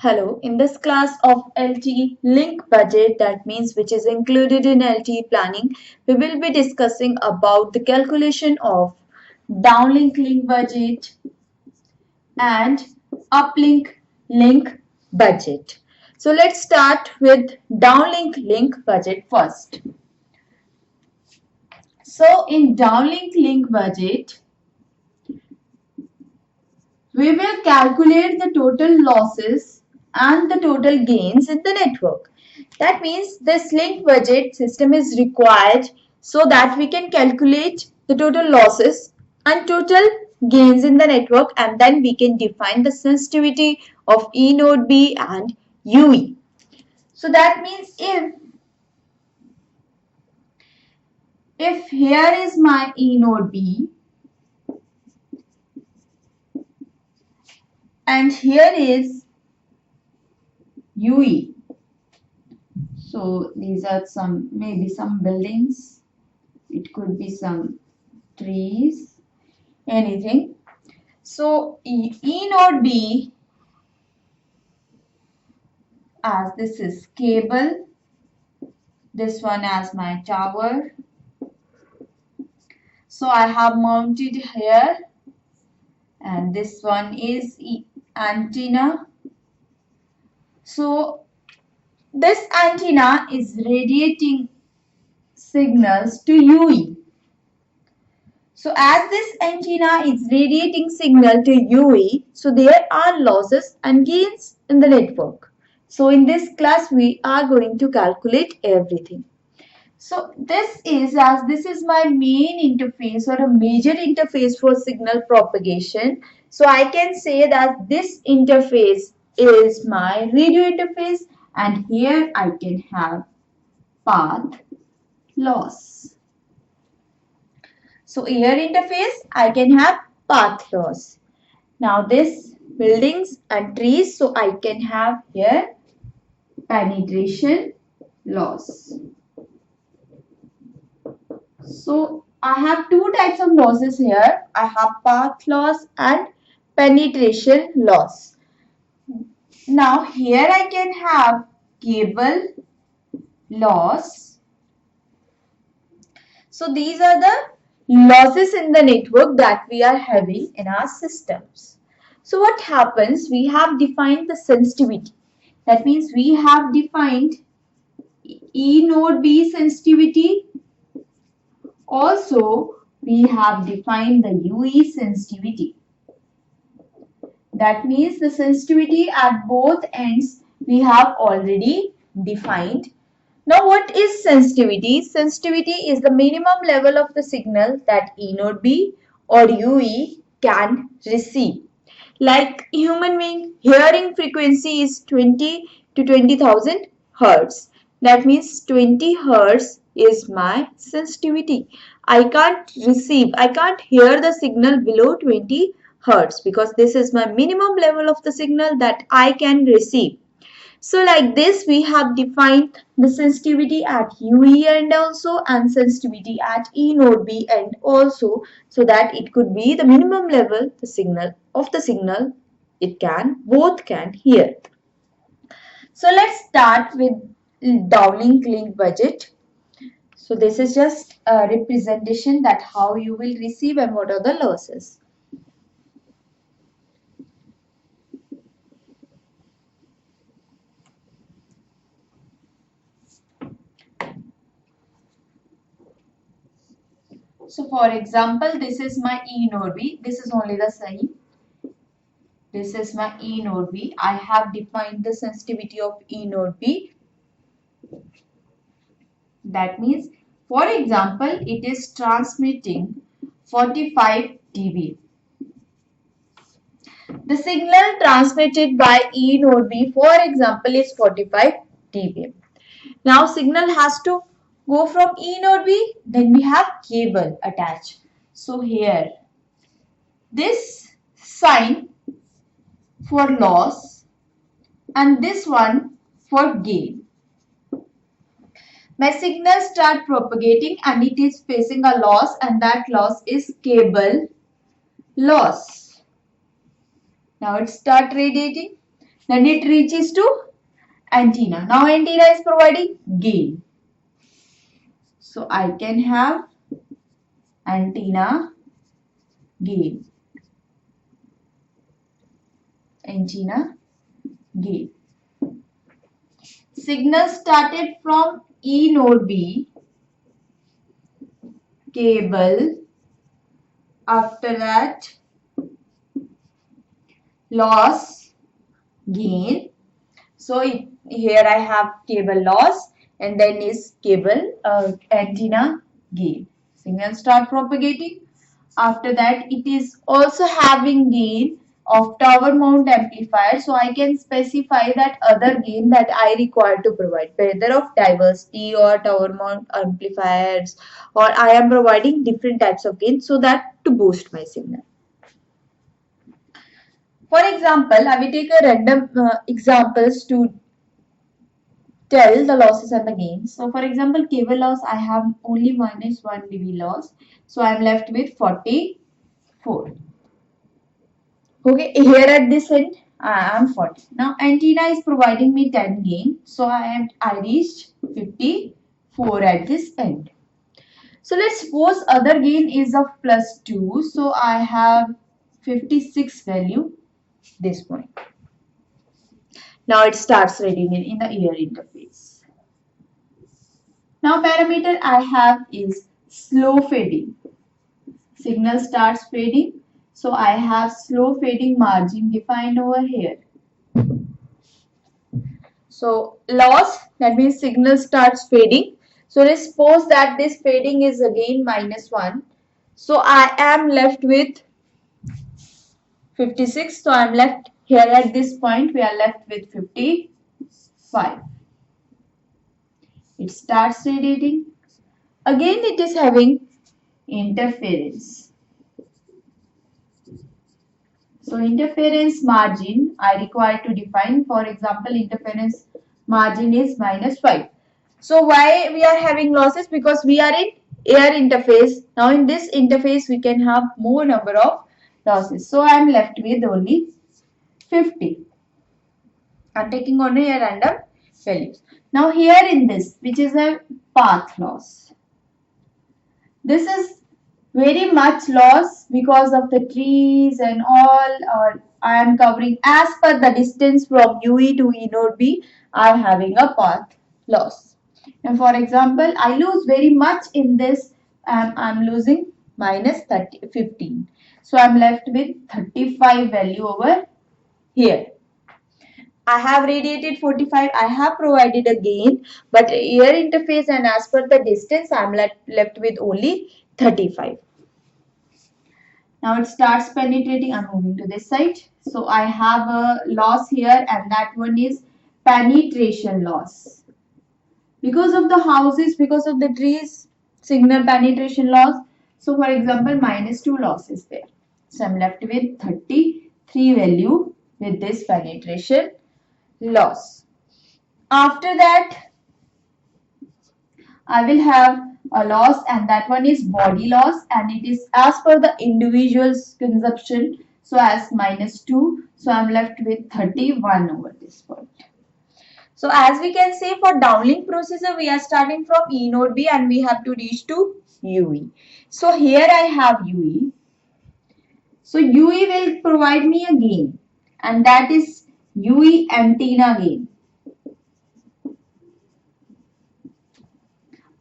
Hello, in this class of LTE Link Budget, that means which is included in LTE planning, we will be discussing about the calculation of Downlink Link Budget and Uplink Link Budget. So let's start with Downlink Link Budget first. So in Downlink Link Budget, we will calculate the total losses and the total gains in the network. That means this link budget system is required so that we can calculate the total losses and total gains in the network, and then we can define the sensitivity of E node B and UE. So that means if here is my E node B and here is UE. So these are maybe some buildings. It could be some trees, anything. So E node B, as this is cable, this one as my tower. So I have mounted here, and this one is antenna. So this antenna is radiating signals to UE. So as this antenna is radiating signal to UE, so there are losses and gains in the network. So in this class we are going to calculate everything. So this is my main interface or a major interface for signal propagation. So I can say that this interface is my radio interface, and here I can have path loss. So here interface I can have path loss. Now this buildings and trees, so I can have here penetration loss. So I have two types of losses here. I have path loss and penetration loss. Now here I can have cable loss. So these are the losses in the network that we are having in our systems. So what happens? We have defined the sensitivity. That means we have defined E node B sensitivity. Also, we have defined the UE sensitivity. That means the sensitivity at both ends we have already defined. Now, what is sensitivity? Sensitivity is the minimum level of the signal that E node B or UE can receive. Like human being, hearing frequency is 20 to 20,000 Hertz. That means 20 Hertz is my sensitivity. I can't hear the signal below 20 Hertz because this is my minimum level of the signal that I can receive. So like this we have defined the sensitivity at UE end also and sensitivity at E node B end also, so that it could be the minimum level the signal both can hear. So let's start with Downlink Link Budget. So this is just a representation that how you will receive and what are the losses. So for example, this is my E node B. This is only the same. This is my E node B. I have defined the sensitivity of E node B. That means, for example, it is transmitting 45 dB. The signal transmitted by E node B, for example, is 45 dB. Now, signal has to go from E node B, then we have cable attached. So, here, this sign for loss and this one for gain. My signal start propagating and it is facing a loss, and that loss is cable loss. Now it start radiating. Then it reaches to antenna. Now antenna is providing gain. So I can have antenna gain. Antenna gain. Signal started from E node B cable. After that, loss gain. So here I have cable loss and then is cable antenna gain. Signal start propagating. After that, it is also having gain of tower mount amplifier. So I can specify that other gain that I require to provide, whether of diversity or tower mount amplifiers, or I am providing different types of gain so that to boost my signal. For example, I will take a random examples to tell the losses and the gains. So for example, cable loss, I have only minus 1 dB loss. So I am left with 44. Okay, here at this end, I am 40. Now antenna is providing me 10 gain. So I reached 54 at this end. So let's suppose other gain is of plus 2. So I have 56 value this point. Now it starts reading in the ear interface. Now parameter I have is slow fading. Signal starts fading. So I have slow fading margin defined over here. So loss, that means signal starts fading. So let's suppose that this fading is again minus 1. So I am left with 56. So I am left here at this point. We are left with 55. It starts radiating. Again it is having interference. So interference margin I require to define. For example, interference margin is minus 5. So why we are having losses? Because we are in air interface. Now in this interface we can have more number of losses. So I am left with only 50. I am taking only a random values. Now here in this, which is a path loss. This is very much loss because of the trees and all, or I am covering as per the distance from UE to E node B, I am having a path loss. And for example, I lose very much in this, I am losing minus 15. So I am left with 35 value over here. I have radiated 45, I have provided a gain, but air interface and as per the distance, I am left with only 35. Now it starts penetrating. I'm moving to this side. So I have a loss here and that one is penetration loss. Because of the houses, because of the trees, signal penetration loss. So for example, minus 2 loss is there. So I'm left with 33 value with this penetration loss. After that, I will have a loss and that one is body loss and it is as per the individual's consumption. So as minus 2. So I am left with 31 over this point. So as we can say for downlink processor, we are starting from E node B and we have to reach to UE. So here I have UE. So UE will provide me a gain and that is UE antenna gain.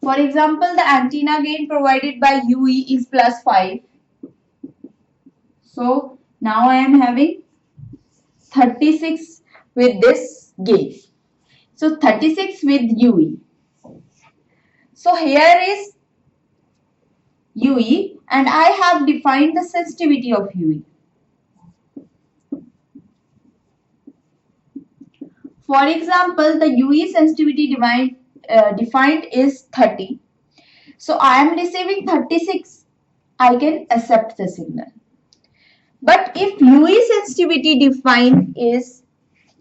For example, the antenna gain provided by UE is plus 5. So now I am having 36 with this gain. So 36 with UE. So here is UE and I have defined the sensitivity of UE. For example, the UE sensitivity defined is 30. So I am receiving 36. I can accept the signal. But if UE sensitivity defined is,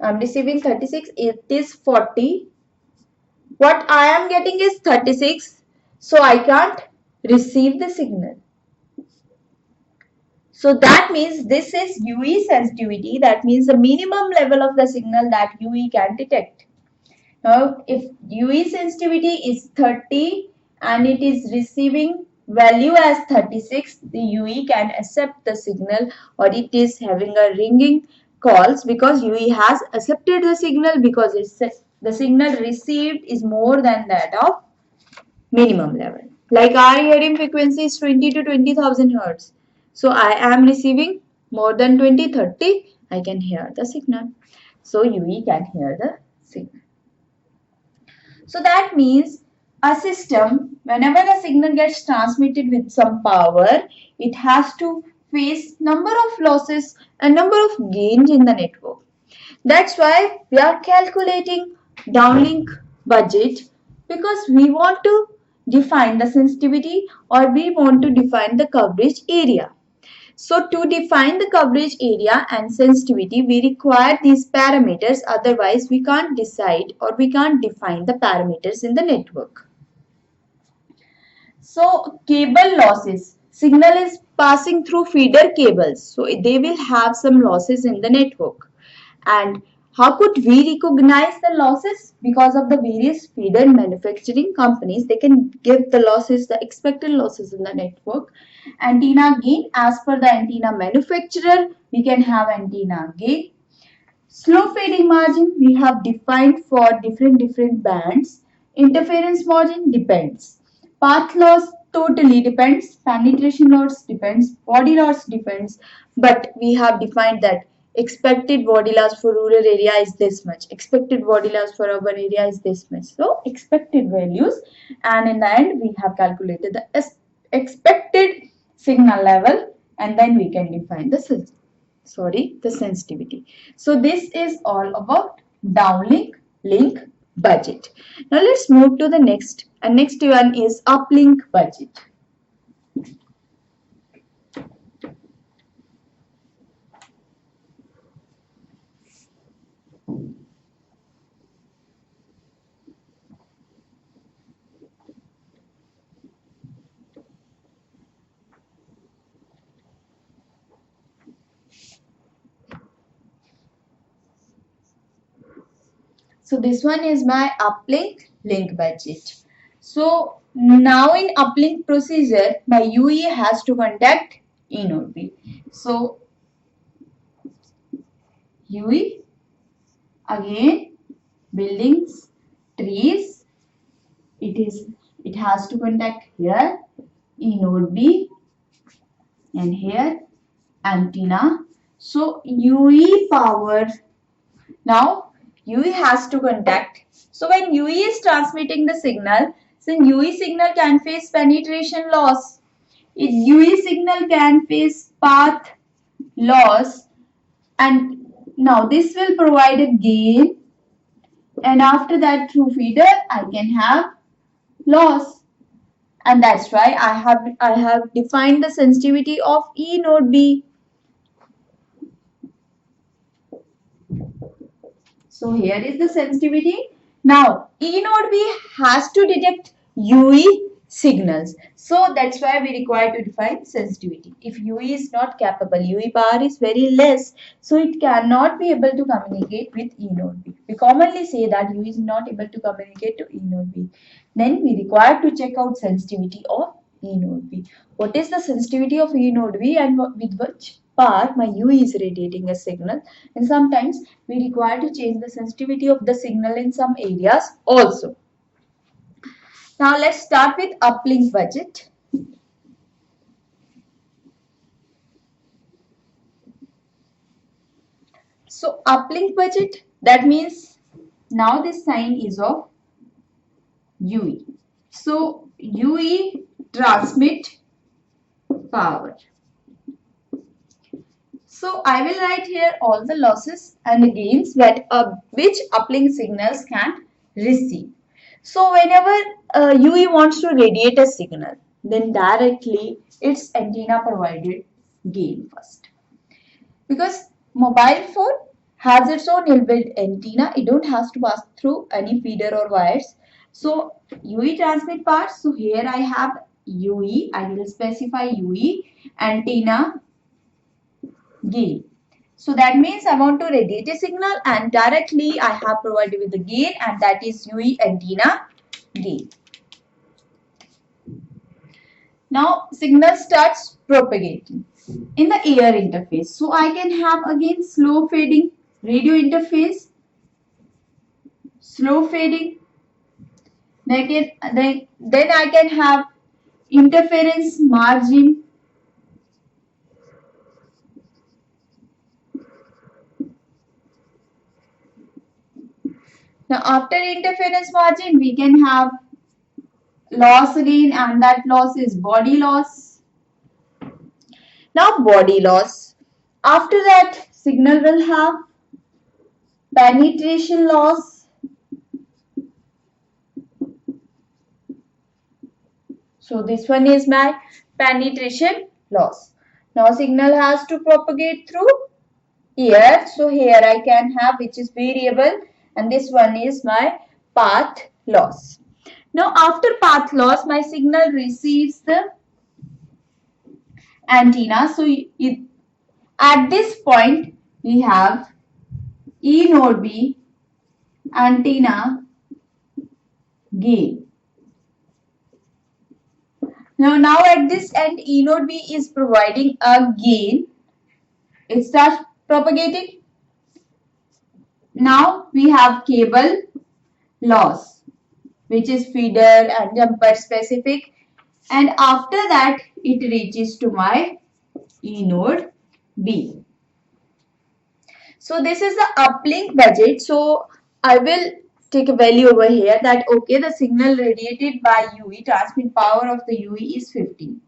I am receiving 36, it is 40. What I am getting is 36. So I can't receive the signal. So that means this is UE sensitivity. That means the minimum level of the signal that UE can detect. Now, if UE sensitivity is 30 and it is receiving value as 36, the UE can accept the signal, or it is having a ringing calls because UE has accepted the signal because the signal received is more than that of minimum level. Like our hearing frequency is 20 to 20,000 hertz. So I am receiving more than 20, 30, I can hear the signal. So UE can hear the signal. So that means a system, whenever a signal gets transmitted with some power, it has to face number of losses and number of gains in the network. That's why we are calculating downlink budget, because we want to define the sensitivity or we want to define the coverage area. So to define the coverage area and sensitivity, we require these parameters, otherwise we can't decide or we can't define the parameters in the network. So cable losses, signal is passing through feeder cables, so they will have some losses in the network. And how could we recognize the losses? Because of the various feeder manufacturing companies, they can give the losses, the expected losses in the network. Antenna gain, as per the antenna manufacturer, we can have antenna gain. Slow fading margin we have defined for different bands. Interference margin depends. Path loss totally depends. Penetration loss depends. Body loss depends. But we have defined that expected body loss for rural area is this much. Expected body loss for urban area is this much. So expected values, and in the end we have calculated the expected signal level, and then we can define the sensitivity. So this is all about downlink link budget. Now let's move to the next, and next one is uplink budget. So this one is my uplink link budget. So now in uplink procedure, my UE has to contact E node B. So UE, again buildings, trees, it has to contact here E node B, and here antenna. So UE power, now UE has to contact. So when UE is transmitting the signal, since UE signal can face penetration loss, UE signal can face path loss, and now this will provide a gain, and after that through feeder I can have loss, and that's why I have defined the sensitivity of E node B. So here is the sensitivity. Now E node B has to detect UE signals. So that's why we require to define sensitivity. If UE is not capable, UE power is very less, so it cannot be able to communicate with E node B. We commonly say that UE is not able to communicate to E node B. Then we require to check out sensitivity of E node B. What is the sensitivity of E node B and with which power my UE is radiating a signal, and sometimes we require to change the sensitivity of the signal in some areas also. Now let's start with uplink budget. So uplink budget, that means now this sign is of UE. So UE transmit power. So I will write here all the losses and the gains that which uplink signals can receive. So whenever UE wants to radiate a signal, then directly its antenna provided gain first. Because mobile phone has its own inbuilt antenna, it don't have to pass through any feeder or wires. So UE transmit part. So here I have UE, I will specify UE antenna gain. So that means I want to radiate a signal and directly I have provided with the gain, and that is UE antenna gain. Now signal starts propagating in the air interface. So I can have again slow fading radio interface, slow fading. Then I can have interference margin. Now after interference margin we can have loss again, and that loss is body loss. Now body loss. After that signal will have penetration loss. So this one is my penetration loss. Now signal has to propagate through air. So here I can have, which is variable, and this one is my path loss. Now after path loss, my signal receives the antenna. So at this point we have E node B antenna gain. Now at this end E node B is providing a gain. It starts propagating. Now we have cable loss, which is feeder and jumper specific, and after that it reaches to my E node B. So this is the uplink budget. So I will take a value over here that okay, the signal radiated by UE, transmit power of the UE is 15.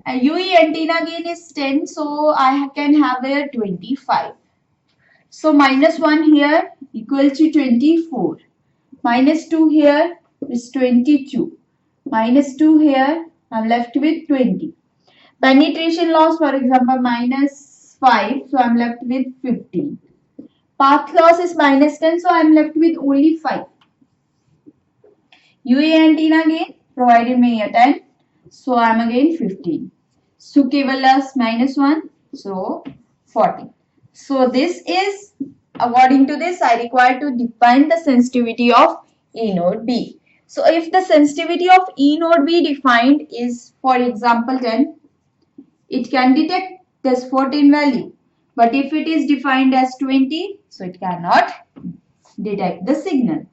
And UE antenna gain is 10, so I can have a 25. So minus 1 here equal to 24. Minus 2 here is 22. Minus 2 here I'm left with 20. Penetration loss, for example, minus 5, so I'm left with 15. Path loss is minus 10, so I'm left with only 5. UA antenna gain provided me a 10, so I'm again 15. So cable loss minus 1, so 40. So this is, according to this, I require to define the sensitivity of E node B. So if the sensitivity of E node B defined is, for example, 10, it can detect this 14 value. But if it is defined as 20, so it cannot detect the signal.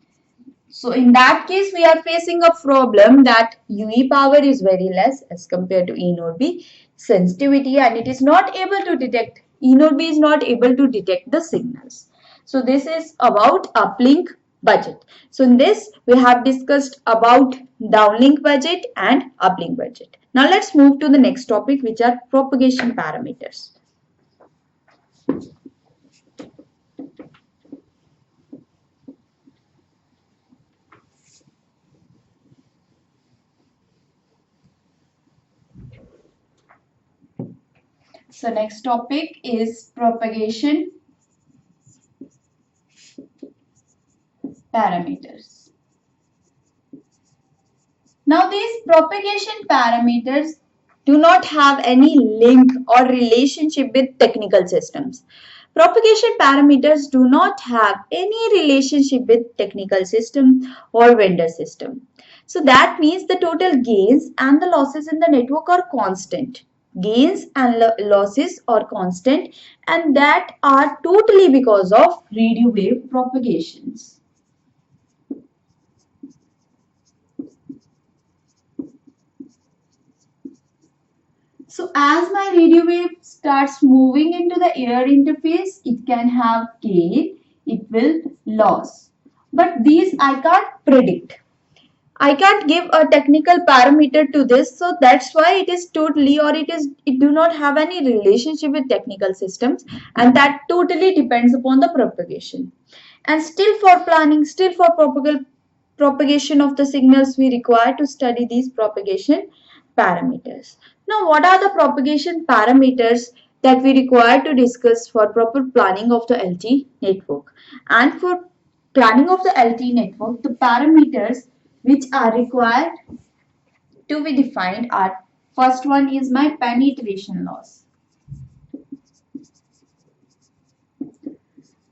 So in that case, we are facing a problem that UE power is very less as compared to E node B sensitivity, and it is not able to detect, E node B is not able to detect the signals. So this is about uplink budget. So in this, we have discussed about downlink budget and uplink budget. Now let's move to the next topic, which are propagation parameters. So next topic is propagation parameters. Now these propagation parameters do not have any link or relationship with technical systems. Propagation parameters do not have any relationship with technical system or vendor system. So that means the total gains and the losses in the network are constant. Gains and losses are constant, and that are totally because of radio wave propagations. So as my radio wave starts moving into the air interface, it can have gain, it will loss. But these I can't predict. I can't give a technical parameter to this, so that's why it is totally, or it do not have any relationship with technical systems, and that totally depends upon the propagation. And still for planning, still for propagation of the signals, we require to study these propagation parameters. Now, what are the propagation parameters that we require to discuss for proper planning of the LTE network? And for planning of the LTE network, the parameters which are required to be defined are, first one is my penetration loss.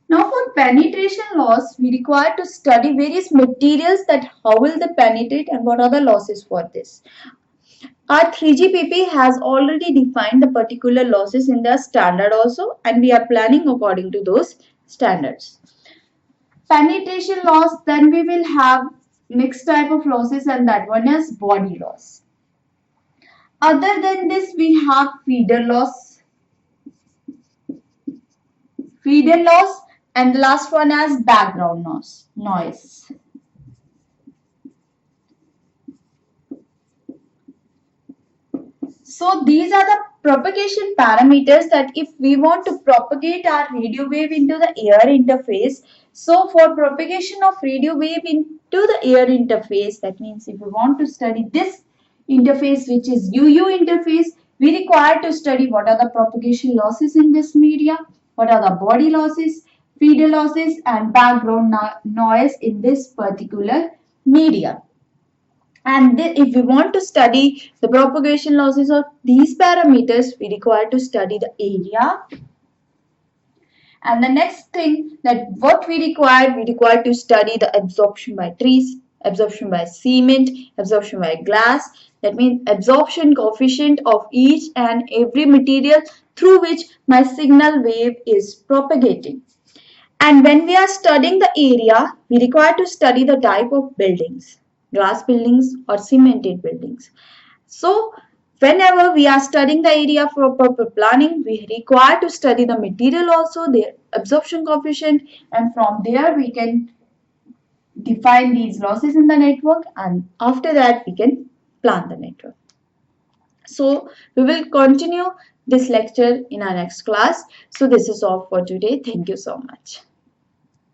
Now for penetration loss, we require to study various materials that how will they penetrate and what are the losses for this. Our 3GPP has already defined the particular losses in the standard also, and we are planning according to those standards. Penetration loss, then we will have next type of losses, and that one is body loss. Other than this, we have feeder loss, and the last one as background noise. So these are the propagation parameters that if we want to propagate our radio wave into the air interface, so for propagation of radio wave into the air interface, that means if we want to study this interface which is UU interface, we require to study what are the propagation losses in this media, what are the body losses, feeder losses and background noise in this particular media. And if we want to study the propagation losses of these parameters, we require to study the area. And the next thing that what we require to study the absorption by trees, absorption by cement, absorption by glass. That means absorption coefficient of each and every material through which my signal wave is propagating. And when we are studying the area, we require to study the type of buildings, glass buildings or cemented buildings. So, whenever we are studying the area for proper planning, we require to study the material also, their absorption coefficient, and from there we can define these losses in the network, and after that we can plan the network. So, we will continue this lecture in our next class. So, this is all for today. Thank you so much.